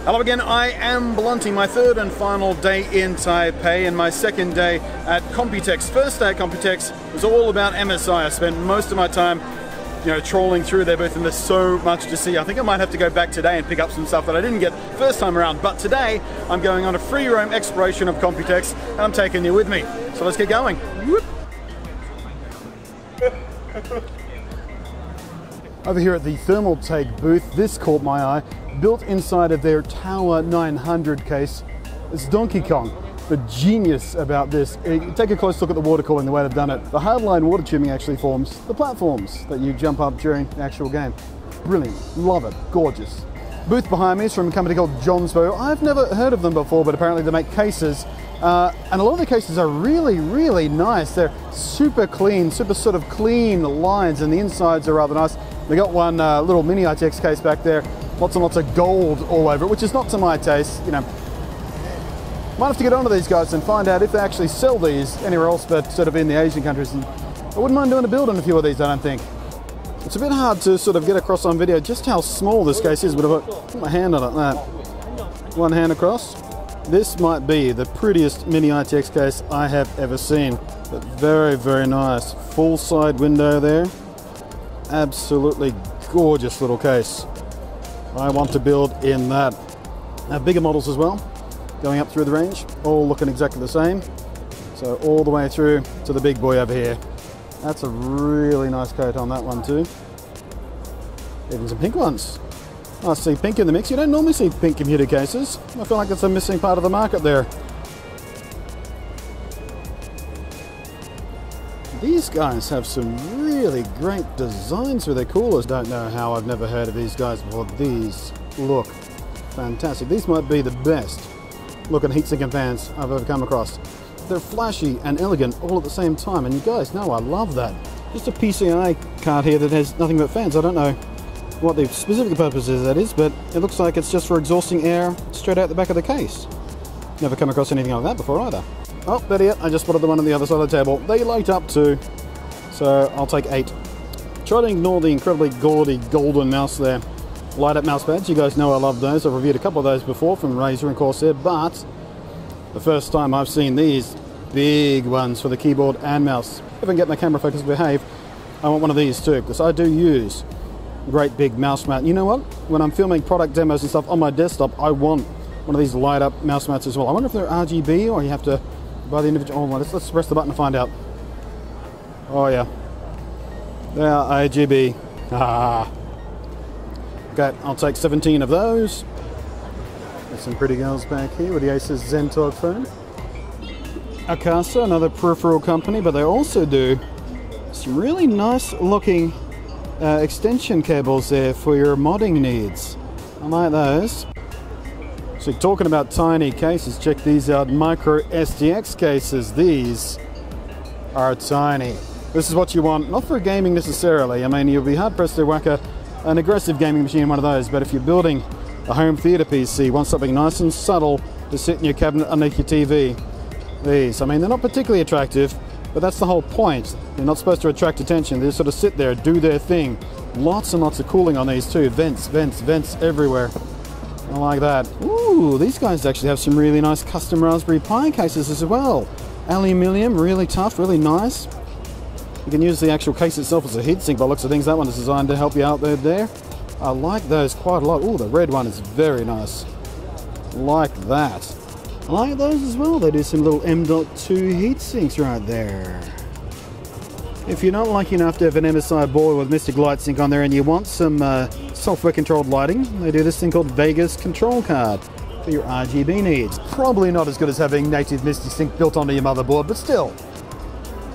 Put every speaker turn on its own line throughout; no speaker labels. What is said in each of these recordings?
Hello again, I am Blunty, my third and final day in Taipei and my second day at Computex. First day at Computex was all about MSI. I spent most of my time trawling through their booth, and there's so much to see. I think I might have to go back today and pick up some stuff that I didn't get first time around, but today I'm going on a free roam exploration of Computex and I'm taking you with me. So let's get going. Whoop. Over here at the Thermaltake booth, this caught my eye. Built inside of their Tower 900 case, it's Donkey Kong. The genius about this, take a close look at the water cooling, the way they've done it. The hardline water tubing actually forms the platforms that you jump up during the actual game. Brilliant, love it, gorgeous. Booth behind me is from a company called Johnsbo. I've never heard of them before, but apparently they make cases. And a lot of the cases are really, really nice. They're super clean, super sort of clean lines, and the insides are rather nice. They got one little mini ITX case back there, lots and lots of gold all over it, which is not to my taste, Might have to get onto these guys and find out if they actually sell these anywhere else but sort of in the Asian countries. And I wouldn't mind doing a build on a few of these, I don't think. It's a bit hard to sort of get across on video just how small this case is, but if I put my hand on it, that. One hand across. This might be the prettiest mini ITX case I have ever seen. But very, very nice. Full side window there. Absolutely gorgeous little case. I want to build in that. Now, bigger models as well, going up through the range, all looking exactly the same. So all the way through to the big boy over here. That's a really nice coat on that one too. Even some pink ones. I see pink in the mix. You don't normally see pink computer cases. I feel like it's a missing part of the market there. These guys have some really great designs for their coolers. Don't know how I've never heard of these guys before. These look fantastic. These might be the best looking heatsink and fans I've ever come across. They're flashy and elegant all at the same time, and you guys know I love that. Just a PCI card here that has nothing but fans. I don't know what the specific purpose is that is, but it looks like it's just for exhausting air straight out the back of the case. Never come across anything like that before either. Oh, better yet, I just spotted the one on the other side of the table. They light up too, so I'll take 8. Try to ignore the incredibly gaudy golden mouse there. Light up mouse pads, you guys know I love those. I've reviewed a couple of those before from Razer and Corsair, but the first time I've seen these big ones for the keyboard and mouse. If I can get my camera focus to behave, I want one of these too, because I do use great big mouse mat. You know what? When I'm filming product demos and stuff on my desktop, I want one of these light up mouse mats as well. I wonder if they're RGB or you have to buy the individual. Oh, let's press the button to find out. Oh yeah, they are RGB. Ah. Okay, I'll take 17 of those. There's some pretty girls back here with the Asus Zentalk phone. Akasa, another peripheral company, but they also do some really nice looking extension cables there for your modding needs. I like those. So talking about tiny cases, check these out. Micro SDX cases. These are tiny. This is what you want, not for gaming necessarily. I mean, you'll be hard pressed to whack an aggressive gaming machine in one of those, but if you're building a home theater PC, you want something nice and subtle to sit in your cabinet underneath your TV. These, I mean, they're not particularly attractive, but that's the whole point. They're not supposed to attract attention. They just sort of sit there, do their thing. Lots and lots of cooling on these too. Vents, vents, vents everywhere. I like that. Ooh, these guys actually have some really nice custom Raspberry Pi cases as well. Aluminium, really tough, really nice. You can use the actual case itself as a heatsink by looks of things. That one is designed to help you out there. I like those quite a lot. Ooh, the red one is very nice. Like that. I like those as well. They do some little M.2 heatsinks right there. If you're not lucky enough to have an MSI board with Mystic Light Sync on there and you want some software controlled lighting, they do this thing called Vegas Control Card for your RGB needs. Probably not as good as having native Mystic Sync built onto your motherboard, but still.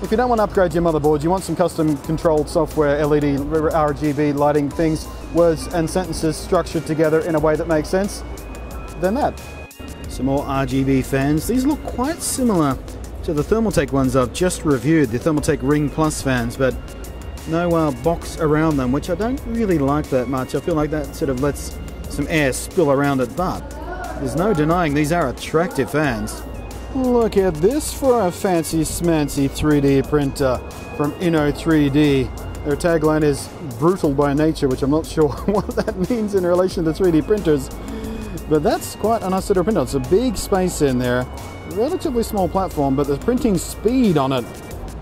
If you don't want to upgrade your motherboard, you want some custom controlled software, LED, RGB lighting things, words and sentences structured together in a way that makes sense, then that. Some more RGB fans. These look quite similar to the Thermaltake ones I've just reviewed, the Thermaltake Ring Plus fans, but no box around them, which I don't really like that much. I feel like that sort of lets some air spill around it, but there's no denying these are attractive fans. Look at this for a fancy smancy 3D printer from Inno3D. Their tagline is brutal by nature, which I'm not sure what that means in relation to 3D printers. But that's quite a nice little printer. It's a big space in there, relatively small platform, but the printing speed on it,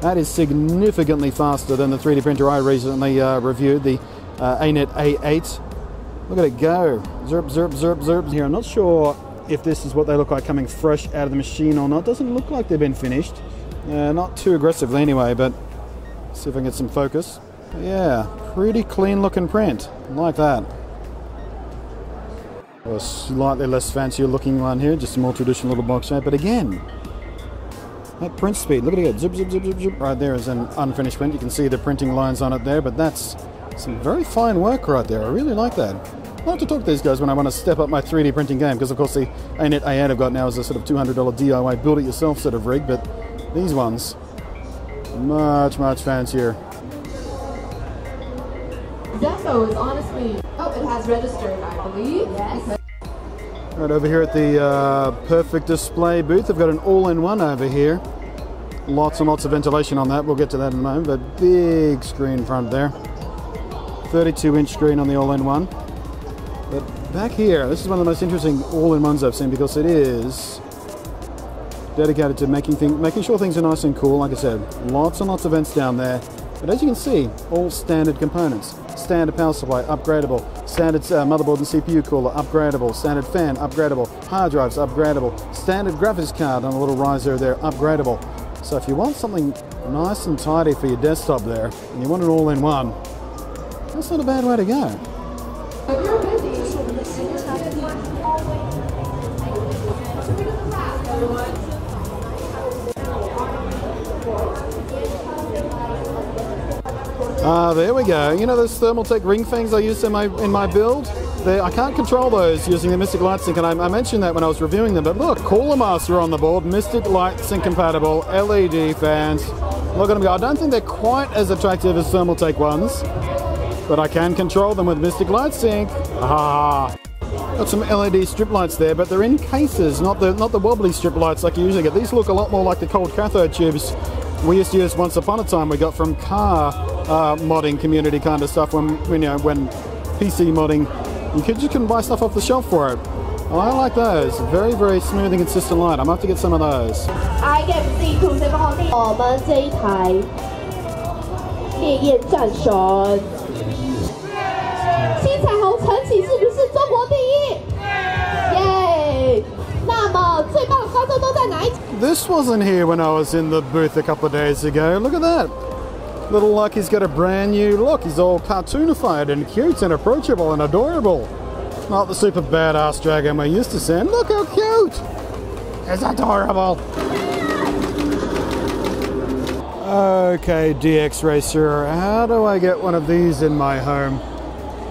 that is significantly faster than the 3D printer I recently reviewed, the AAA Net A8. Look at it go. Zerp, zerp, zerp, zerp. Here, I'm not sure if this is what they look like coming fresh out of the machine or not. Doesn't look like they've been finished. Not too aggressively anyway, but see if I can get some focus. But yeah, pretty clean looking print. Like that. A slightly less fancier looking one here, just a more traditional little box shape. But again, that print speed, look at it, zip, zip, zip, zip, zip. Right there is an unfinished print. You can see the printing lines on it there, but that's some very fine work right there. I really like that. I like to talk to these guys when I want to step up my 3D printing game, because of course the AAA Net A8 I've got now is a sort of $200 DIY build-it-yourself sort of rig, but these ones, much, much fancier.
Defo is honestly... Oh, it has registered, I believe. Yes.
Right over here at the Perfect Display booth, I've got an all-in-one over here. Lots and lots of ventilation on that. We'll get to that in a moment, but big screen front there. 32-inch screen on the all-in-one. But back here, this is one of the most interesting all-in-ones I've seen, because it is dedicated to making sure things are nice and cool. Like I said, lots and lots of vents down there. But as you can see, all standard components. Standard power supply, upgradable. Standard motherboard and CPU cooler, upgradable. Standard fan, upgradable. Hard drives, upgradable. Standard graphics card on a little riser there, upgradable. So if you want something nice and tidy for your desktop there, and you want it all in one, that's not a bad way to go. There we go. You know those Thermaltake ring things I used in my build? I can't control those using the Mystic Light Sync, and I mentioned that when I was reviewing them, but look, Cooler Master on the board, Mystic Light Sync compatible, LED fans. Look at them go. I don't think they're quite as attractive as Thermaltake ones, but I can control them with Mystic Light Sync. Ah. Got some LED strip lights there, but they're in cases, not the wobbly strip lights like you usually get. These look a lot more like the cold cathode tubes we used to use once upon a time. We got from car modding community kind of stuff when PC modding, you couldn't buy stuff off the shelf for it. Well, I like those. Very, very smooth and consistent light. I'm going to have to get some of those. This wasn't here when I was in the booth a couple of days ago. Look at that. Little Lucky's got a brand new look. He's all cartoonified and cute and approachable and adorable. Not the super badass dragon we're used to seeing. Look how cute! It's adorable! Okay, DX Racer, how do I get one of these in my home?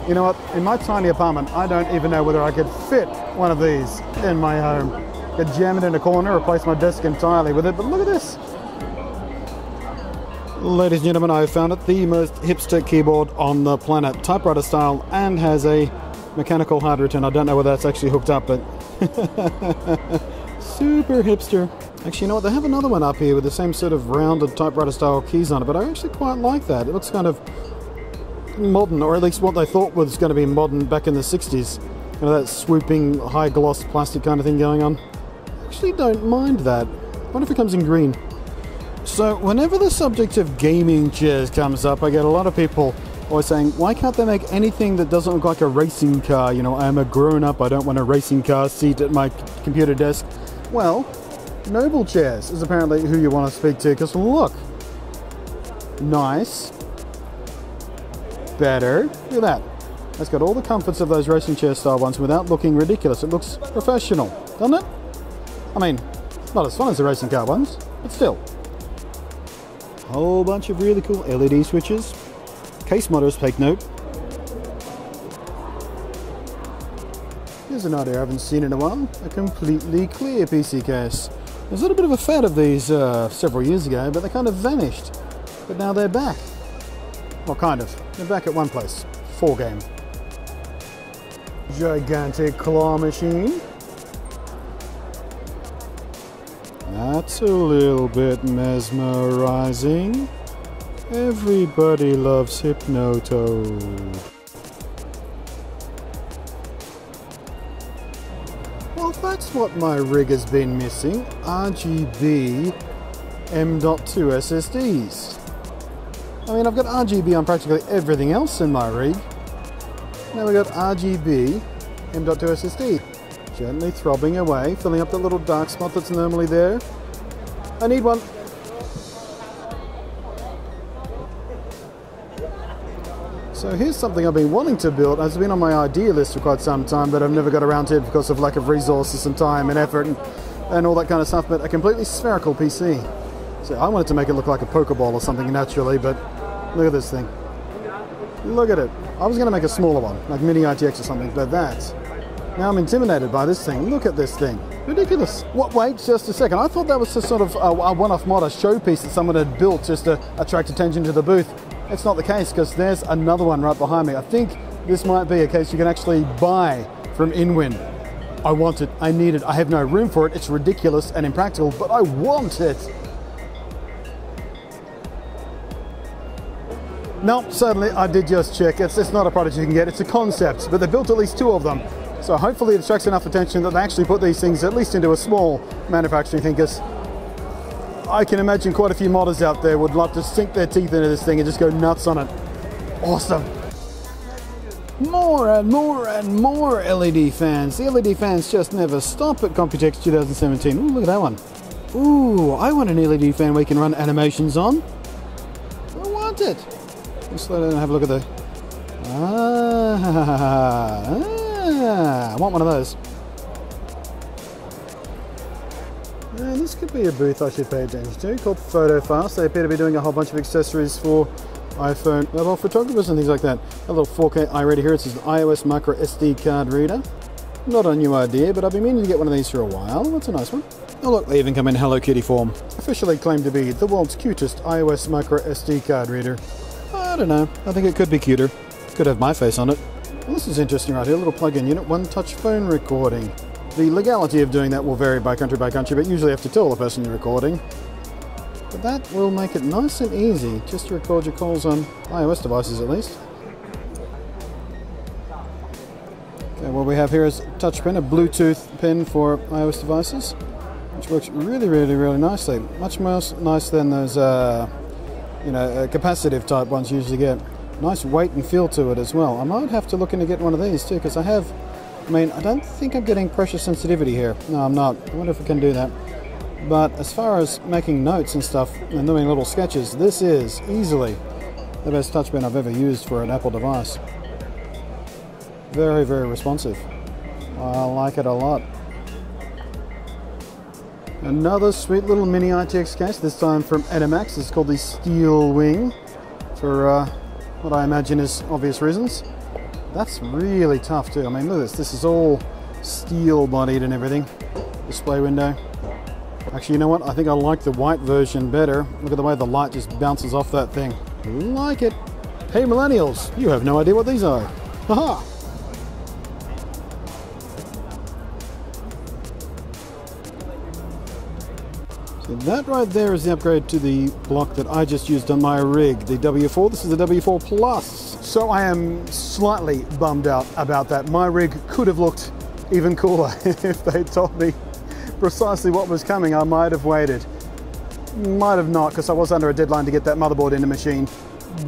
You know what? In my tiny apartment, I don't even know whether I could fit one of these in my home. Could jam it in a corner, replace my desk entirely with it, but look at this! Ladies and gentlemen, I found it, the most hipster keyboard on the planet. Typewriter style, and has a mechanical hard return. I don't know whether that's actually hooked up, but super hipster. Actually, you know what? They have another one up here with the same sort of rounded typewriter style keys on it, but I actually quite like that. It looks kind of modern, or at least what they thought was going to be modern back in the 60s. You know, that swooping, high gloss plastic kind of thing going on. I actually don't mind that. I wonder if it comes in green. So whenever the subject of gaming chairs comes up, I get a lot of people always saying, why can't they make anything that doesn't look like a racing car? You know, I'm a grown-up, I don't want a racing car seat at my computer desk. Well, Noble Chairs is apparently who you want to speak to, because look, nice, better, look at that. It's got all the comforts of those racing chair style ones without looking ridiculous. It looks professional, doesn't it? I mean, not as fun as the racing car ones, but still. Whole bunch of really cool LED switches. Case modders, take note. Here's an idea I haven't seen in a while. A completely clear PC case. There's a little bit of a fad of these several years ago, but they kind of vanished. But now they're back. Well, kind of. They're back at one place. 4Game. Gigantic claw machine. That's a little bit mesmerizing. Everybody loves Hypnotoad. Well, that's what my rig has been missing. RGB M.2 SSDs. I mean, I've got RGB on practically everything else in my rig. Now we've got RGB M.2 SSD. Gently throbbing away, filling up that little dark spot that's normally there. I need one. So here's something I've been wanting to build. It's been on my idea list for quite some time, but I've never got around to it because of lack of resources and time and effort and all that kind of stuff, but a completely spherical PC. So I wanted to make it look like a Pokeball or something naturally, but look at this thing. Look at it. I was going to make a smaller one, like Mini ITX or something, but now I'm intimidated by this thing. Look at this thing. Ridiculous. What? Wait just a second. I thought that was just sort of a one-off mod, a showpiece that someone had built just to attract attention to the booth. It's not the case, because there's another one right behind me. I think this might be a case you can actually buy from InWin. I want it. I need it. I have no room for it. It's ridiculous and impractical, but I want it. No, certainly I did just check. It's not a product you can get. It's a concept, but they built at least 2 of them. So hopefully it attracts enough attention that they actually put these things at least into a small manufacturing thing, because I can imagine quite a few modders out there would love to sink their teeth into this thing and just go nuts on it. Awesome. More and more and more LED fans. The LED fans just never stop at Computex 2017. Ooh, look at that one. Ooh, I want an LED fan we can run animations on. I want it. Let's slow down and have a look at the... I want one of those. And this could be a booth I should pay attention to, called PhotoFast. They appear to be doing a whole bunch of accessories for iPhone mobile photographers and things like that. A little 4K iReader here. It's an iOS micro SD card reader. Not a new idea, but I've been meaning to get one of these for a while. That's a nice one. Oh look, they even come in Hello Kitty form. Officially claimed to be the world's cutest iOS micro SD card reader. I don't know. I think it could be cuter. Could have my face on it. Well, this is interesting right here. A little plug-in unit, one-touch phone recording. The legality of doing that will vary by country, but usually you have to tell the person you're recording. But that will make it nice and easy just to record your calls on iOS devices at least. Okay, what we have here is a touch pen, a Bluetooth pen for iOS devices, which works really, really, really nicely. Much more nice than those, capacitive type ones you usually get. Nice weight and feel to it as well. I might have to look into getting one of these too, because I don't think I'm getting pressure sensitivity here. No, I'm not. I wonder if I can do that. But as far as making notes and stuff and doing little sketches, this is easily the best touch pen I've ever used for an Apple device. Very, very responsive. I like it a lot. Another sweet little mini ITX case, this time from Animax. It's called the Steel Wing, for what I imagine is obvious reasons. That's really tough too. I mean, look at this. This is all steel bodied and everything. Display window. Actually, you know what? I think I like the white version better. Look at the way the light just bounces off that thing. Like it. Hey millennials, you have no idea what these are. Haha! So that right there is the upgrade to the block that I just used on my rig, the W4. This is the W4 Plus. So I am slightly bummed out about that. My rig could have looked even cooler if they told me precisely what was coming. I might have waited. Might have not, because I was under a deadline to get that motherboard in the machine.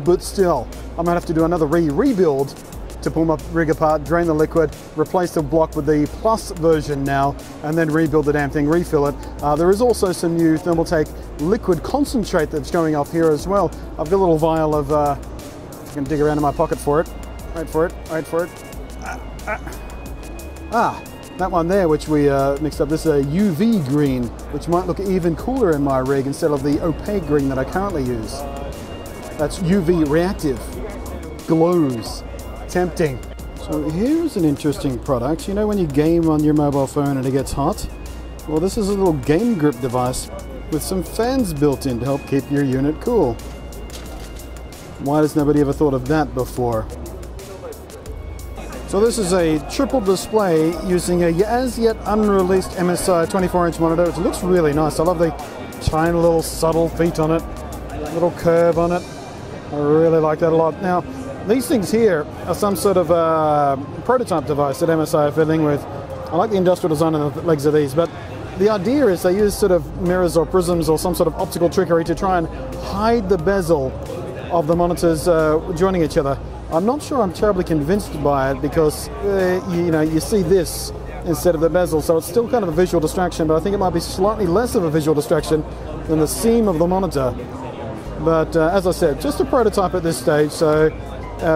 But still, I might have to do another rebuild to pull my rig apart, drain the liquid, replace the block with the Plus version now, and then rebuild the damn thing, refill it. There is also some new Thermaltake liquid concentrate that's going off here as well. I've got a little vial of, if I can dig around in my pocket for it. Wait for it. That one there, which we mixed up. This is a UV green, which might look even cooler in my rig instead of the opaque green that I currently use. That's UV reactive. Glows. Tempting. So here's an interesting product. You know when you game on your mobile phone and it gets hot? Well, this is a little game grip device with some fans built in to help keep your unit cool. Why has nobody ever thought of that before? So this is a triple display using a as yet unreleased MSI 24-inch monitor. It looks really nice. I love the tiny little subtle feet on it, little curve on it. I really like that a lot. Now, these things here are some sort of prototype device that MSI are fiddling with. I like the industrial design on the legs of these, but the idea is they use sort of mirrors or prisms or some sort of optical trickery to try and hide the bezel of the monitors joining each other. I'm not sure I'm terribly convinced by it because, you see this instead of the bezel, so it's still kind of a visual distraction, but I think it might be slightly less of a visual distraction than the seam of the monitor. But as I said, just a prototype at this stage, so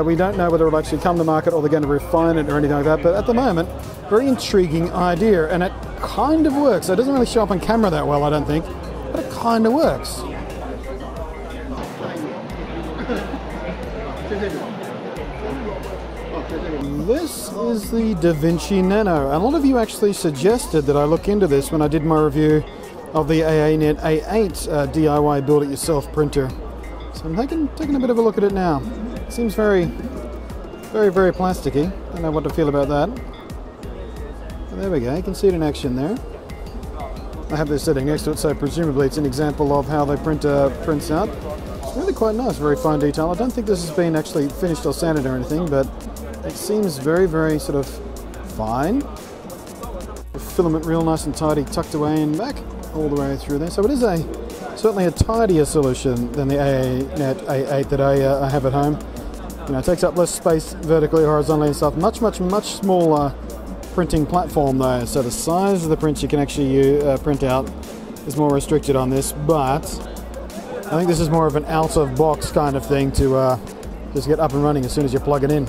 we don't know whether it'll actually come to market or they're going to refine it or anything like that, but at the moment, very intriguing idea, and it kind of works. It doesn't really show up on camera that well, I don't think, but it kind of works. This is the DaVinci Nano, and a lot of you actually suggested that I look into this when I did my review of the AAA Net A8 DIY build-it-yourself printer. So I'm taking a bit of a look at it now. It seems very, very, very plasticky. Don't know what to feel about that. But there we go, you can see it in action there. I have this sitting next to it, so presumably it's an example of how the printer prints out. It's really quite nice, very fine detail. I don't think this has been actually finished or sanded or anything, but it seems very, very sort of fine. The filament real nice and tidy, tucked away and back all the way through there. So it is certainly a tidier solution than the AAA Net A8 that I have at home. It takes up less space vertically, horizontally and stuff. Much, much, much smaller printing platform though. So the size of the print you can actually print out is more restricted on this, but I think this is more of an out-of-box kind of thing to just get up and running as soon as you plug it in.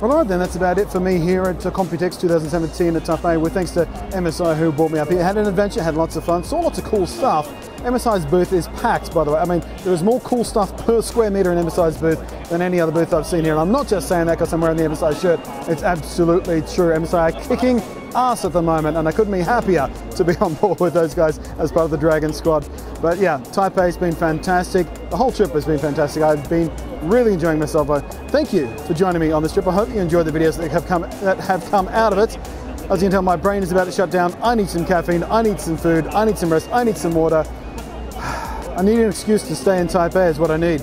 Alright then, that's about it for me here at Computex 2017 at Type A, with thanks to MSI who brought me up here. Had an adventure, had lots of fun, saw lots of cool stuff. MSI's booth is packed, by the way. I mean, there is more cool stuff per square meter in MSI's booth than any other booth I've seen here. And I'm not just saying that because I'm wearing the MSI shirt. It's absolutely true. MSI are kicking ass at the moment, and I couldn't be happier to be on board with those guys as part of the Dragon Squad. But yeah, Type A has been fantastic. The whole trip has been fantastic. I've been really enjoying myself. Thank you for joining me on this trip. I hope you enjoyed the videos that have come out of it. As you can tell, my brain is about to shut down. I need some caffeine, I need some food, I need some rest, I need some water. I need an excuse to stay in Type A is what I need.